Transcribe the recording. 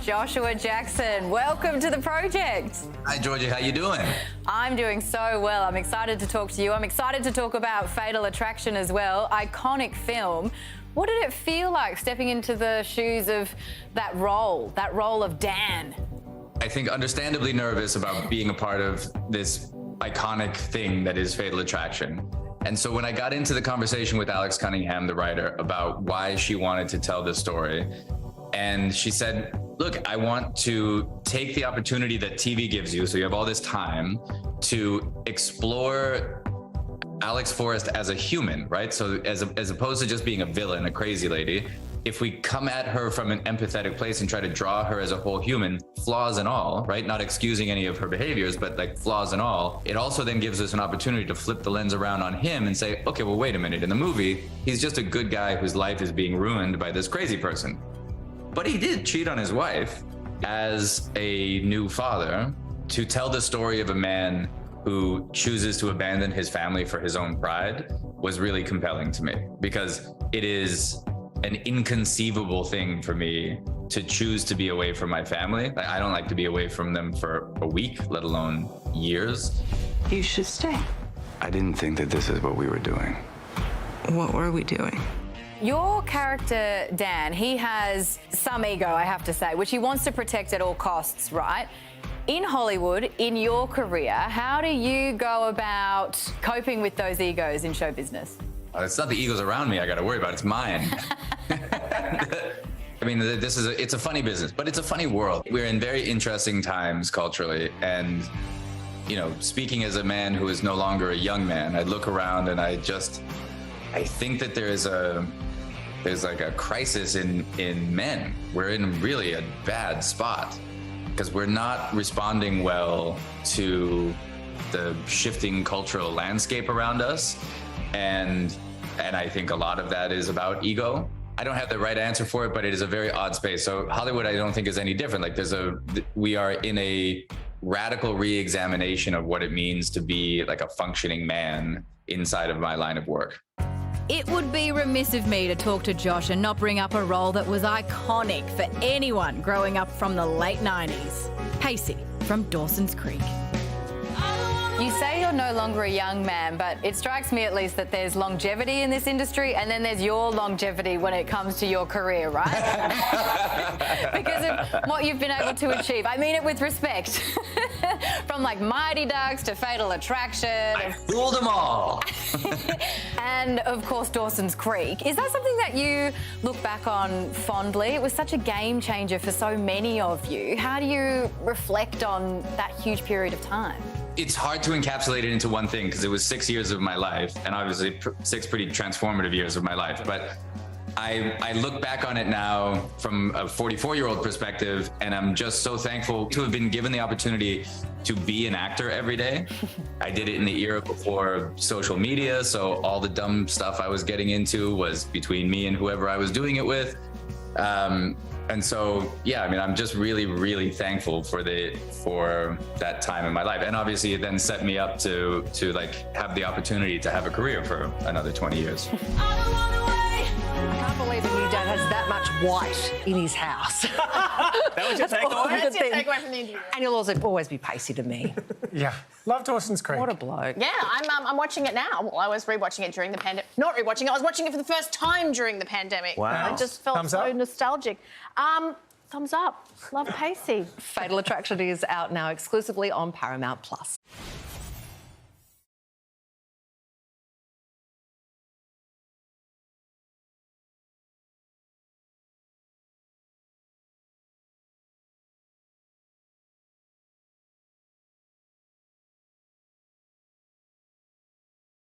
Joshua Jackson. Welcome to the project. Hi, Georgie. How you doing? I'm doing so well. I'm excited to talk to you. I'm excited to talk about Fatal Attraction as well. Iconic film. What did it feel like stepping into the shoes of that role of Dan? I think understandably nervous about being a part of this iconic thing that is Fatal Attraction. And so when I got into the conversation with Alex Cunningham, the writer, about why she wanted to tell this story, and she said, look, I want to take the opportunity that TV gives you, so you have all this time, to explore Alex Forrest as a human, right? So as opposed to just being a villain, a crazy lady, if we come at her from an empathetic place and try to draw her as a whole human, flaws and all, right? Not excusing any of her behaviors, but like flaws and all, it also then gives us an opportunity to flip the lens around on him and say, okay, well, wait a minute. In the movie, he's just a good guy whose life is being ruined by this crazy person. But he did cheat on his wife as a new father. To tell the story of a man who chooses to abandon his family for his own pride was really compelling to me, because it is an inconceivable thing for me to choose to be away from my family. I don't like to be away from them for a week, let alone years. You should stay. I didn't think that this is what we were doing. What were we doing? Your character, Dan, he has some ego, I have to say, which he wants to protect at all costs, right? In Hollywood, in your career, how do you go about coping with those egos in show business? It's not the egos around me I got to worry about, it's mine. I mean, it's a funny business, but it's a funny world. We're in very interesting times culturally. And, you know, speaking as a man who is no longer a young man, I look around and I think that there's like a crisis in men. We're in really a bad spot because we're not responding well to the shifting cultural landscape around us. And I think a lot of that is about ego. I don't have the right answer for it, but it is a very odd space. So Hollywood, I don't think is any different. Like we are in a radical re-examination of what it means to be like a functioning man inside of my line of work. It would be remiss of me to talk to Josh and not bring up a role that was iconic for anyone growing up from the late 90s. Pacey from Dawson's Creek. You say you're no longer a young man, but it strikes me at least that there's longevity in this industry, and then there's your longevity when it comes to your career, right? Because of what you've been able to achieve. I mean it with respect. From like Mighty Ducks to Fatal Attraction. I fooled them all. And of course, Dawson's Creek. Is that something that you look back on fondly? It was such a game changer for so many of you. How do you reflect on that huge period of time? It's hard to encapsulate it into one thing because it was 6 years of my life, and obviously 6 pretty transformative years of my life. But I look back on it now from a 44-year-old perspective, and I'm just so thankful to have been given the opportunity to be an actor every day. I did it in the era before social media, so all the dumb stuff I was getting into was between me and whoever I was doing it with. And so, yeah, I mean, I'm just really, really thankful for that time in my life. And obviously it then set me up to like have the opportunity to have a career for another 20 years. I can't believe a new dad has that much white in his house. That was your takeaway? That's your takeaway from the interview. And he'll also always be Pacey to me. Yeah. Love Dawson's Creek. What a bloke. Yeah, I'm watching it now. Well, I was rewatching it during the pandemic. Not rewatching it, I was watching it for the first time during the pandemic. Wow. I just felt Thumbs so up? nostalgic. Thumbs up. Love Pacey. Fatal Attraction is out now exclusively on Paramount+.